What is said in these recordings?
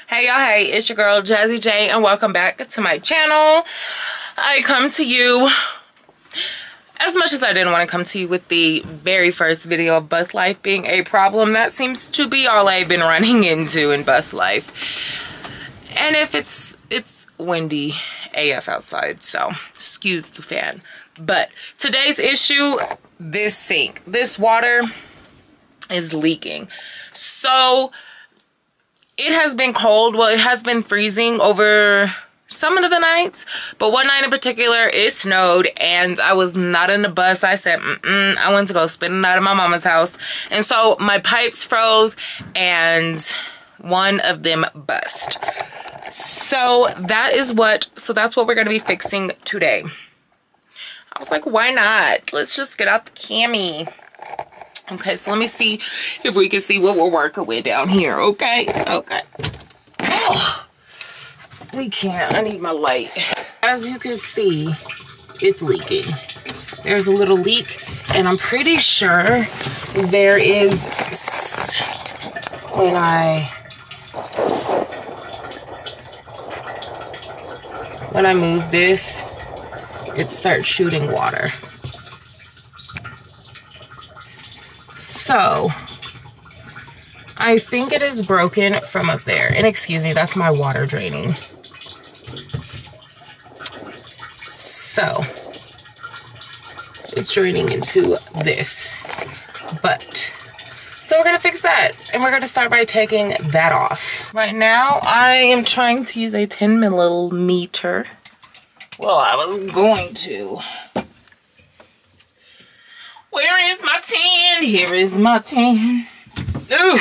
Hey y'all, hey, it's your girl Jazzy J and welcome back to my channel. I come to you, as much as I didn't want to come to you with the very first video of bus life being a problem, that seems to be all I've been running into in bus life. And if it's windy AF outside, so excuse the fan. But today's issue, this sink, this water is leaking. So it has been cold. Well, it has been freezing over some of the nights, but one night in particular it snowed and I was not in the bus. I said I went to go spend the night at my mama's house, and so my pipes froze and one of them bust. So that's what we're gonna be fixing today. I was like, why not? Let's just get out the cami. Okay, so let me see if we can see what we're working with down here. Okay. Oh, we can't. I need my light. As you can see, it's leaking. There's a little leak, and I'm pretty sure there is, when I move this, it starts shooting water. So I think it is broken from up there. And excuse me, that's my water draining. So it's draining into this. So we're gonna fix that, and we're gonna start by taking that off. Right now, I am trying to use a 10 millimeter. Well, I was going to. Where is my 10? Here is my 10. Ooh.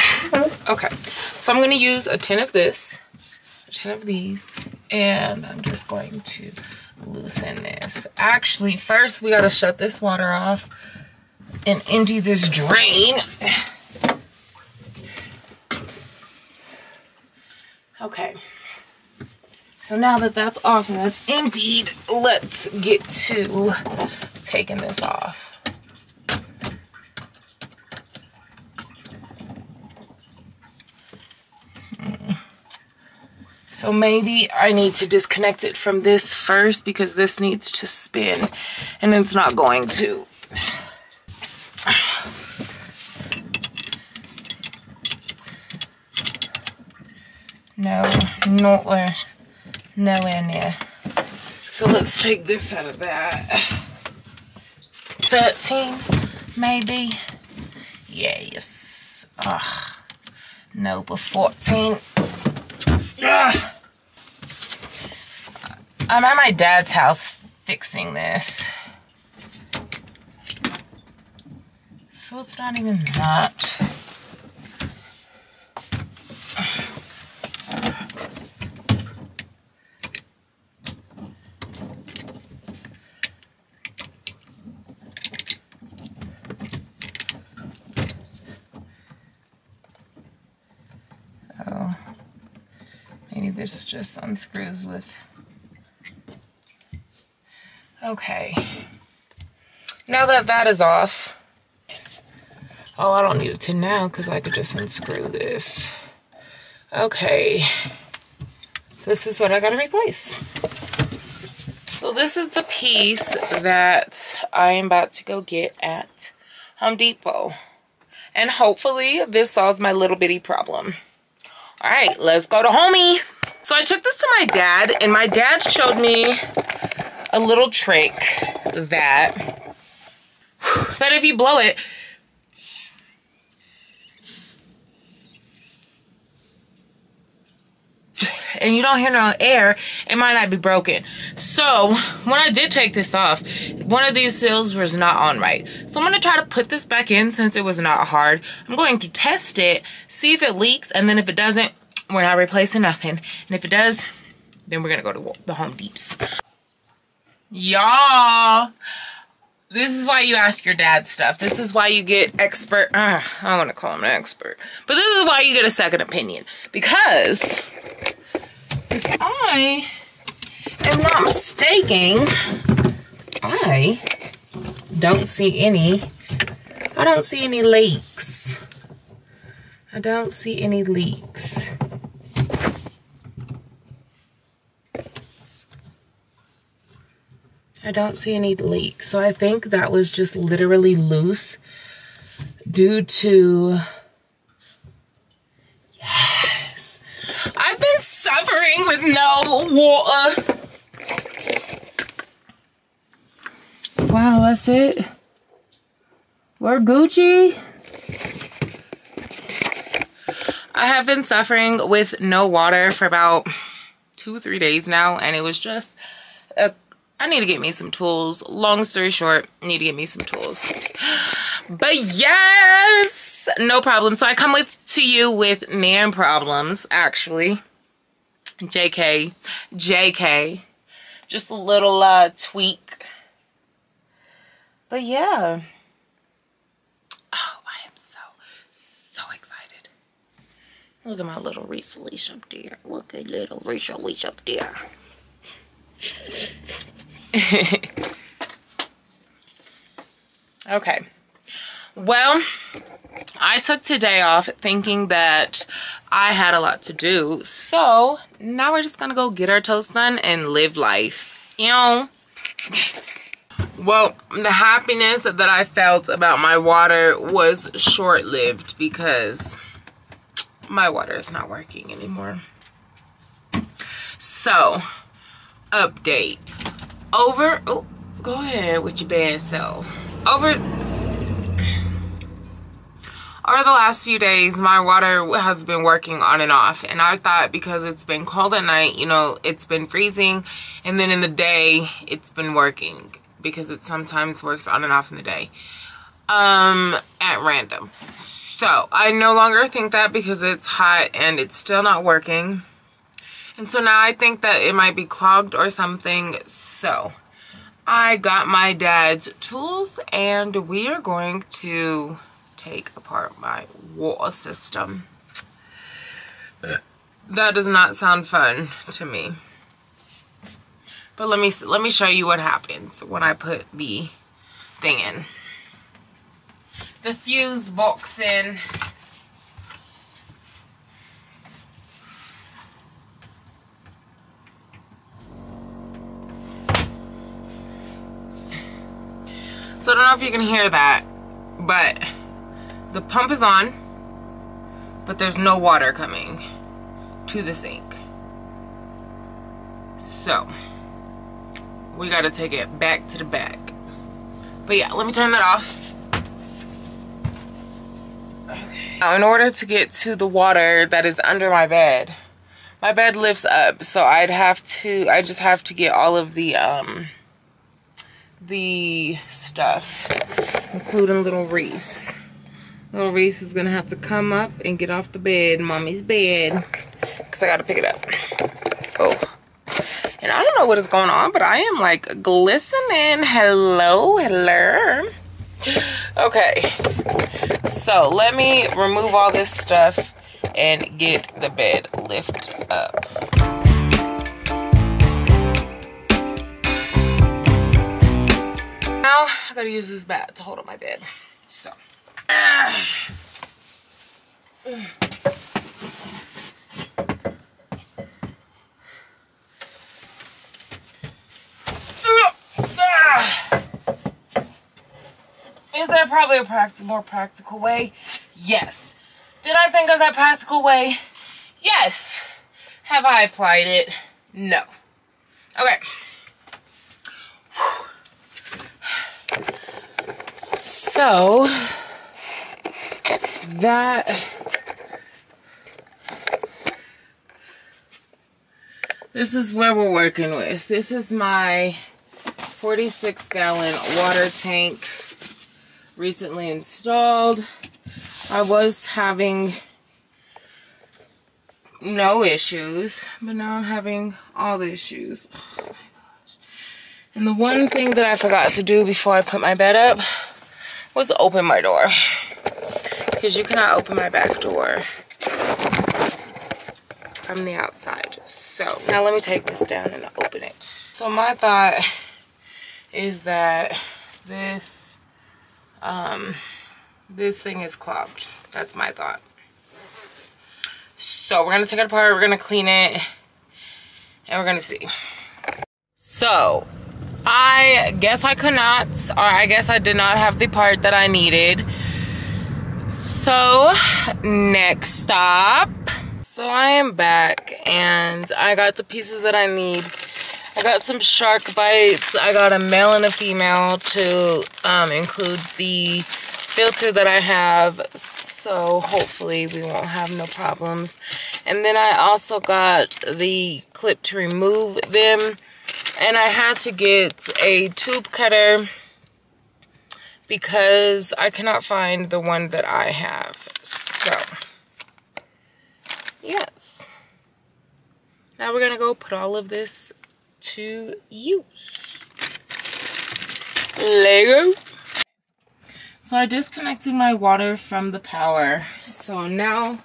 Okay, so I'm gonna use a 10 of this, a 10 of these, and I'm just going to loosen this. Actually, first we gotta shut this water off and empty this drain. Okay, so now that that's off and that's emptied, let's get to taking this off. So maybe I need to disconnect it from this first because this needs to spin and it's not going to. Nowhere near. So let's take this out of that. 13, maybe. Yes. No, but 14. I'm at my dad's house fixing this. So it's not even that. Oh, maybe this just unscrews with. Okay, now that that is off, oh, I don't need a 10 now because I could just unscrew this. Okay, this is what I gotta replace. So this is the piece that I am about to go get at Home Depot, and hopefully this solves my little bitty problem. All right, let's go to homie. So I took this to my dad, and my dad showed me a little trick that if you blow it, and you don't hear no air, it might not be broken. So when I did take this off, one of these seals was not on right. So I'm gonna try to put this back in since it was not hard. I'm going to test it, see if it leaks, and then if it doesn't, we're not replacing nothing. And if it does, then we're gonna go to the Home Deeps. Y'all, this is why you ask your dad stuff. This is why you get expert. I don't want to call him an expert, but this is why you get a second opinion. Because if I am not mistaken, I don't see any leaks. I don't see any leaks. I don't see any leaks. So I think that was just literally loose due to, yes, I've been suffering with no water. Wow, that's it. We're Gucci. I have been suffering with no water for about 2 or 3 days now, and it was just I need to get me some tools. Long story short, I need to get me some tools. But yes, no problem. So I come to you with nan problems, actually. JK. Just a little tweak. But yeah. Oh, I am so excited. Look at my little Risa leash up there. Look at little Risa leash up there. Okay. Well, I took today off thinking that I had a lot to do. So now we're just gonna go get our toast done and live life. You know? Well, the happiness that I felt about my water was short-lived because my water is not working anymore. So, update. Oh, go ahead with your bad self. Over the last few days, my water has been working on and off. And I thought because it's been cold at night, you know, it's been freezing. And then in the day, it's been working. Because it sometimes works on and off in the day. At random. So, I no longer think that because it's hot and it's still not working. And so now I think that it might be clogged or something. So, I got my dad's tools and we are going to take apart my water system. That does not sound fun to me. But let me show you what happens when I put the thing in. The fuse box in. So I don't know if you can hear that, but the pump is on, but there's no water coming to the sink. So we gotta take it back to the back. But yeah, let me turn that off. Okay. Now, in order to get to the water that is under my bed lifts up, so I just have to get all of the stuff, including little Reese. Little Reese is gonna have to come up and get off the bed, mommy's bed, because I gotta pick it up. Oh. And I don't know what is going on, but I am like glistening. Hello. Okay. So let me remove all this stuff and get the bed lifted up. Now I gotta use this bat to hold up my bed. So. Is there probably a more practical way? Yes. Did I think of that practical way? Yes. Have I applied it? No. Okay. So, this is where we're working with. This is my 46-gallon water tank, recently installed. I was having no issues, but now I'm having all the issues. Oh my gosh. And the one thing that I forgot to do before I put my bed up was open my door, because you cannot open my back door from the outside. So now let me take this down and open it. So my thought is that this thing is clogged. That's my thought. So we're gonna take it apart, we're gonna clean it, and we're gonna see. So I guess I could not, or I guess I did not have the part that I needed. So, next stop. So I am back and I got the pieces that I need. I got some shark bites. I got a male and a female to include the filter that I have. So hopefully we won't have no problems. And then I also got the clip to remove them. And I had to get a tube cutter because I cannot find the one that I have. So, yes. Now we're gonna go put all of this to use. Lego. So I disconnected my water from the power. So now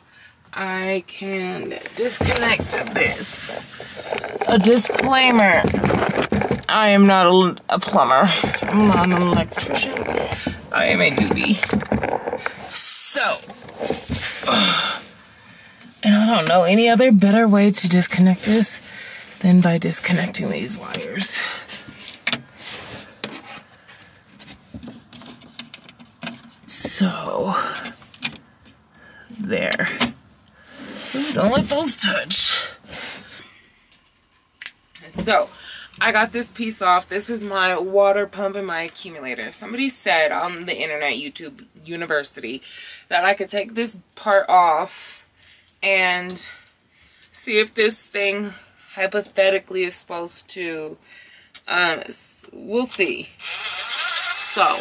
I can disconnect this. A disclaimer. I am not a plumber. I'm not an electrician. I am a newbie. So, and I don't know any other better way to disconnect this than by disconnecting these wires. So, there. Ooh, don't let those touch. So, I got this piece off. This is my water pump and my accumulator. Somebody said on the internet, YouTube University, that I could take this part off and see if this thing hypothetically is supposed to, we'll see. So,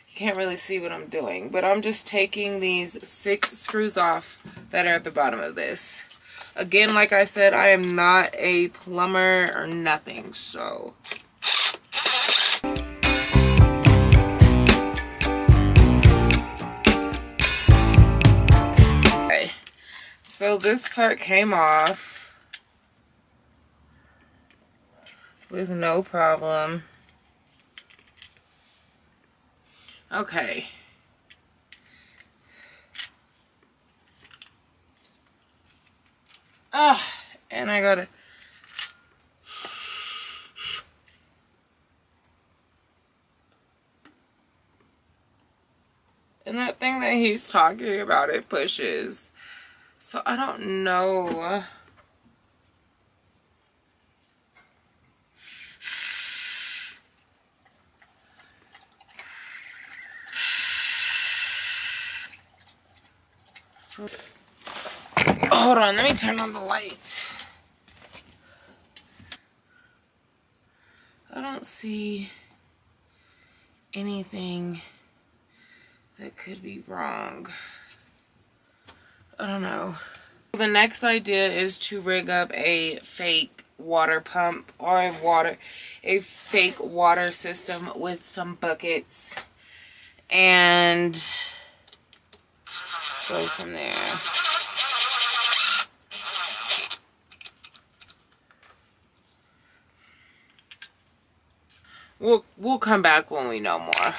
you can't really see what I'm doing, but I'm just taking these 6 screws off that are at the bottom of this. Again, like I said, I am not a plumber or nothing, so. Okay. So this part came off with no problem. Okay. And I gotta. And that thing that he's talking about, it pushes. So I don't know. So, hold on, let me turn on the light. I don't see anything that could be wrong. I don't know. The next idea is to rig up a fake water pump or a fake water system with some buckets and go from there. We'll come back when we know more.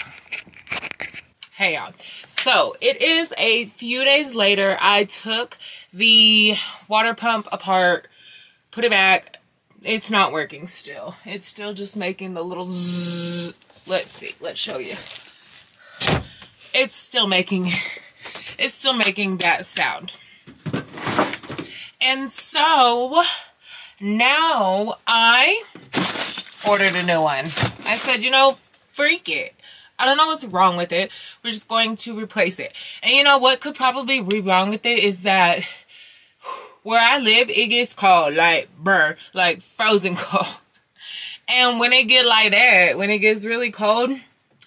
Hey y'all. So it is a few days later. I took the water pump apart, put it back. It's not working still. It's still just making the little zzz. Let's see. Let's show you. It's still making that sound. And so now I ordered a new one. I said, you know, freak it. I don't know what's wrong with it. We're just going to replace it. And you know what could probably be wrong with it is that where I live, it gets cold, like like frozen cold. And when it get like that, when it gets really cold,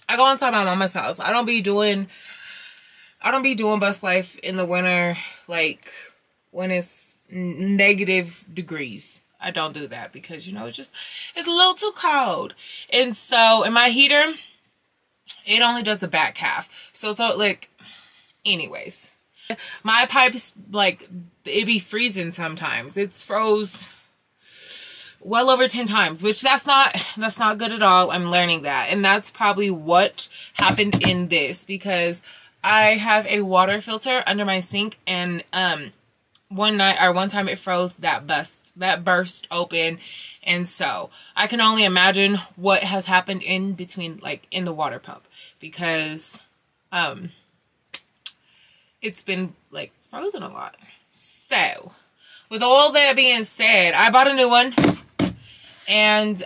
I go inside my mama's house. I don't be doing bus life in the winter, like when it's negative degrees. I don't do that because, you know, it's a little too cold. And so in my heater, it only does the back half. So like, anyways, my pipes, like, it be freezing sometimes. It's froze well over 10 times, which that's not good at all. I'm learning that. And that's probably what happened in this, because I have a water filter under my sink, and one time it froze, that burst open. And so I can only imagine what has happened in between, like in the water pump, because it's been like frozen a lot. So with all that being said, I bought a new one. And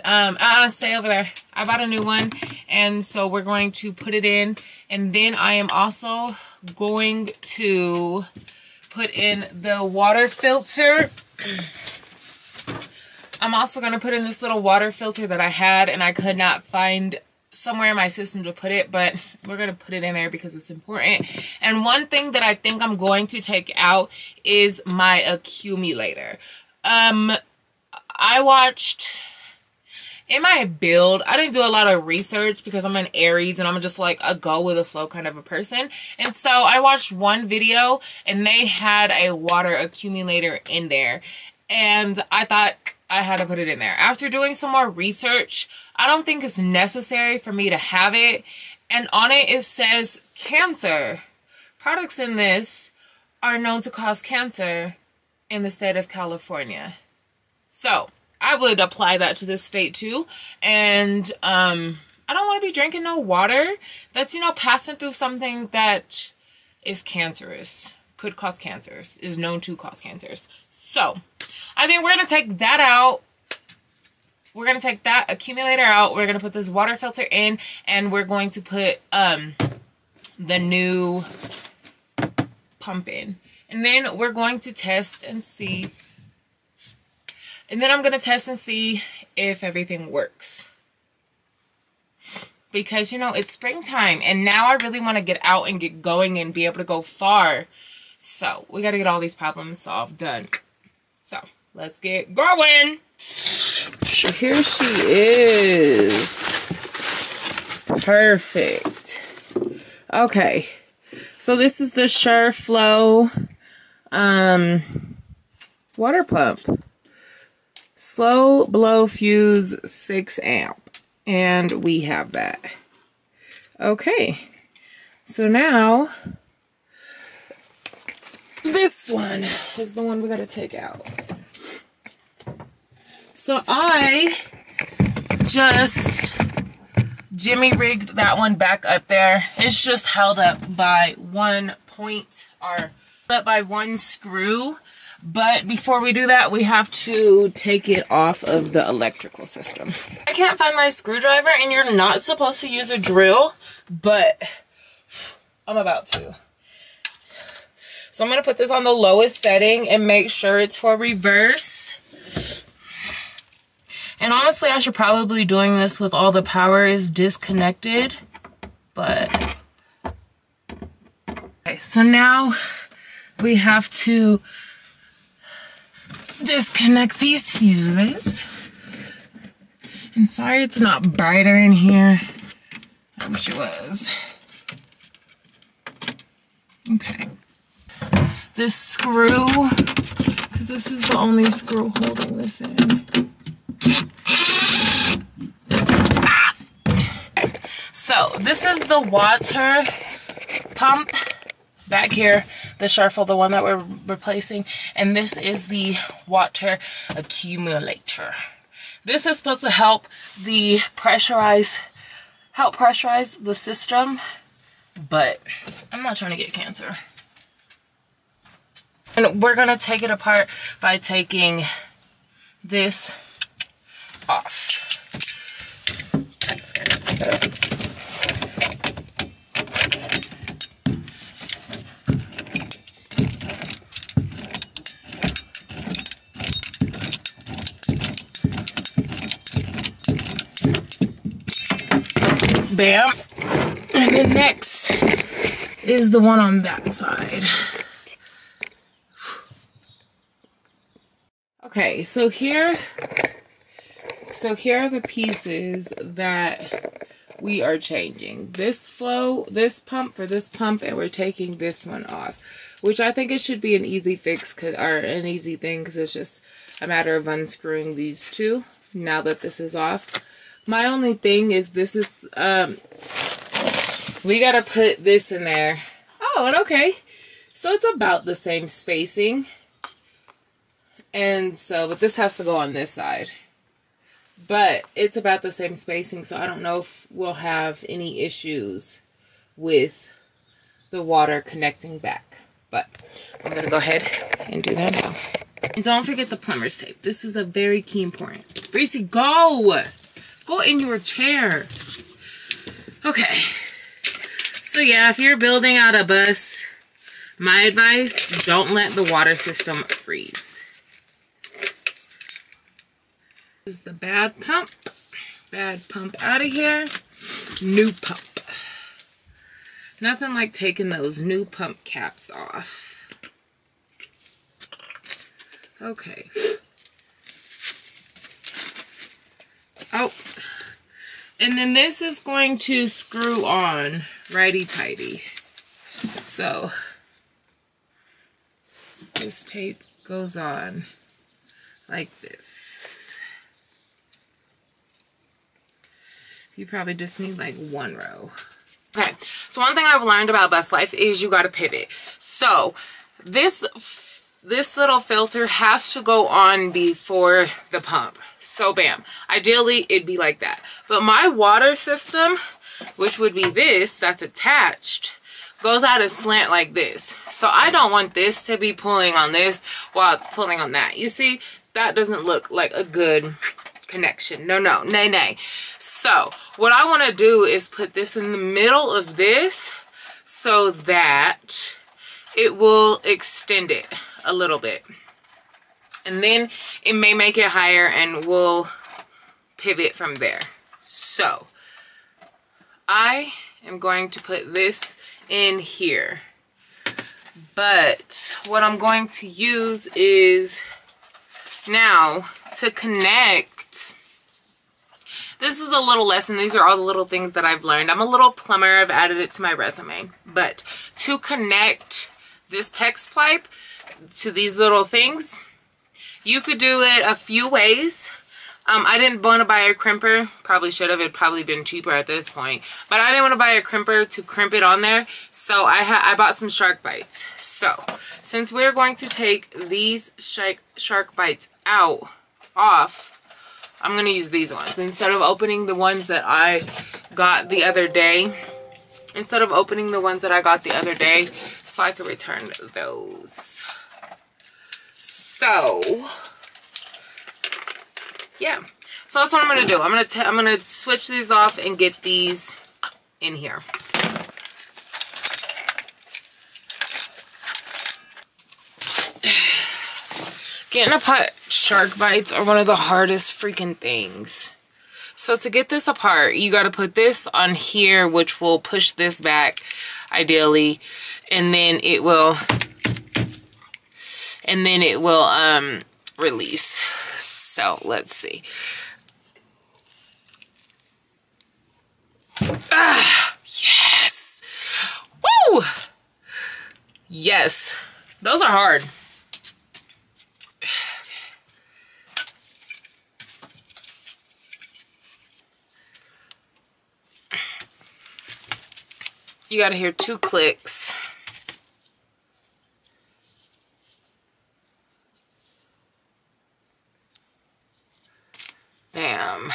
stay over there. I bought a new one, and so we're going to put it in, and then I am also going to put in the water filter. I'm also going to put in this little water filter that I had, and I could not find somewhere in my system to put it, but we're going to put it in there because it's important. And one thing that I think I'm going to take out is my accumulator. I watched, in my build, I didn't do a lot of research because I'm an Aries and I'm just like a go with the flow kind of a person. And so I watched one video and they had a water accumulator in there. And I thought I had to put it in there. After doing some more research, I don't think it's necessary for me to have it. And on it, it says cancer. Products in this are known to cause cancer in the state of California. So I would apply that to this state too. And I don't want to be drinking no water that's, you know, passing through something that is cancerous, could cause cancers, is known to cause cancers. So I think we're going to take that out. We're going to take that accumulator out. We're going to put this water filter in, and we're going to put the new pump in. And then we're going to test and see. And then I'm going to test and see if everything works. Because, you know, it's springtime. And now I really want to get out and get going and be able to go far. So we got to get all these problems solved, done. So let's get going. Here she is. Perfect. Okay. So this is the SureFlow water pump. Slow blow fuse 6 amp. And we have that. Okay. So now this one is the one we gotta take out. So I just jimmy rigged that one back up there. It's just held up by one point, or up by one screw. But before we do that, we have to take it off of the electrical system. I can't find my screwdriver, and you're not supposed to use a drill, but I'm about to. So I'm going to put this on the lowest setting and make sure it's for reverse. And honestly, I should probably be doing this with all the power is disconnected, but okay, so now we have to disconnect these fuses. And sorry it's not brighter in here. I wish it was. Okay. This screw, because this is the only screw holding this in. So this is the water pump back here, the SureFlow, the one that we're replacing, and this is the water accumulator. This is supposed to help pressurize the system, but I'm not trying to get cancer. And we're gonna take it apart by taking this off. Bam. And then next is the one on that side. Okay, so here are the pieces that we are changing. This pump for this pump, and we're taking this one off, which I think it should be an easy fix, or an easy thing, because it's just a matter of unscrewing these two now that this is off. My only thing is this is, we gotta put this in there. Oh, and okay. So it's about the same spacing. And so, but this has to go on this side. But it's about the same spacing, so I don't know if we'll have any issues with the water connecting back. But I'm going to go ahead and do that now. And don't forget the plumber's tape. This is a very key important. Reese, go! Go in your chair. Okay. So yeah, if you're building out a bus, my advice, don't let the water system freeze. This is the bad pump. Bad pump out of here. New pump. Nothing like taking those new pump caps off. Okay. Oh. And then this is going to screw on righty-tighty. So this tape goes on like this. You probably just need like one row. Okay, so one thing I've learned about bus life is you got to pivot. So this little filter has to go on before the pump. So bam, ideally it'd be like that. But my water system, which would be this that's attached, goes at a slant like this. So I don't want this to be pulling on this while it's pulling on that. You see, that doesn't look like a good connection. No, no, nay, nay. So what I want to do is put this in the middle of this so that it will extend it a little bit. And then it may make it higher and we'll pivot from there. So I am going to put this in here. But what I'm going to use is now to connect. This is a little lesson. These are all the little things that I've learned. I'm a little plumber. I've added it to my resume. But to connect this PEX pipe to these little things, you could do it a few ways. I didn't want to buy a crimper. Probably should have. It'd probably been cheaper at this point. But I didn't want to buy a crimper to crimp it on there. So I bought some shark bites. So since we're going to take these shark bites off, I'm going to use these ones. Instead of opening the ones that I got the other day. So I can return those. So yeah, so that's what I'm gonna do. I'm gonna switch these off and get these in here. Getting apart shark bites are one of the hardest freaking things. So to get this apart, you got to put this on here, which will push this back ideally, and then it will release. So let's see. Ah, yes. Woo! Yes. Those are hard. You gotta hear 2 clicks. Bam.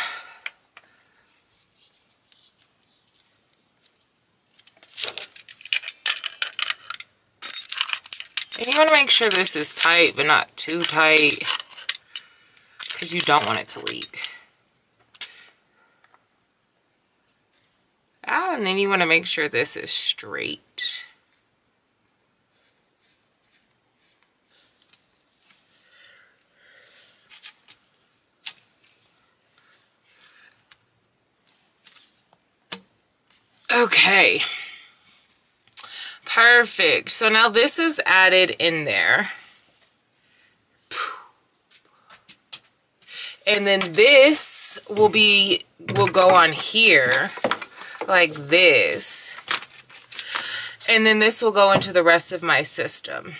And you want to make sure this is tight, but not too tight, because you don't want it to leak. And then you want to make sure this is straight. Okay. Perfect. So now this is added in there. And then this will go on here like this. And then this will go into the rest of my system.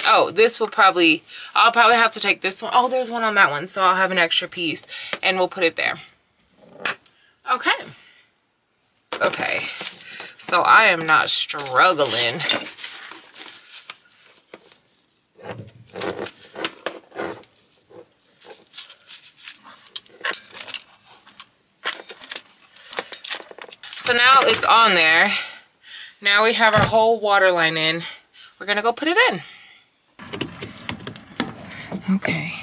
Oh, I'll probably have to take this one. Oh, there's one on that one. So I'll have an extra piece and we'll put it there. Okay. Okay. So I am not struggling. So now it's on there. Now we have our whole water line in. We're gonna go put it in. Okay,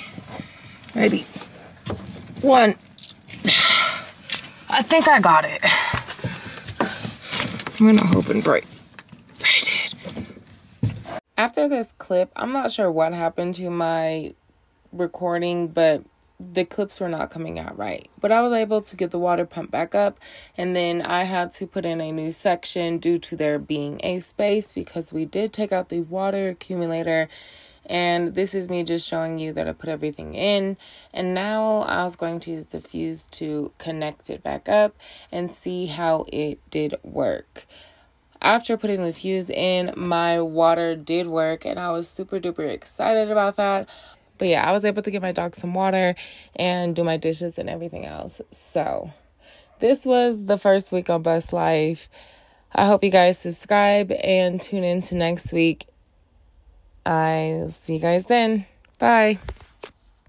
ready. 1. I think I got it. I'm gonna hope and pray. I did. After this clip, I'm not sure what happened to my recording, but the clips were not coming out right. But I was able to get the water pump back up, and then I had to put in a new section due to there being a space because we did take out the water accumulator. And this is me just showing you that I put everything in. And now I was going to use the fuse to connect it back up and see how it did work. After putting the fuse in, my water did work, and I was super duper excited about that. But yeah, I was able to get my dog some water and do my dishes and everything else. So this was the first week on Bus Life. I hope you guys subscribe and tune in to next week. I'll see you guys then. Bye.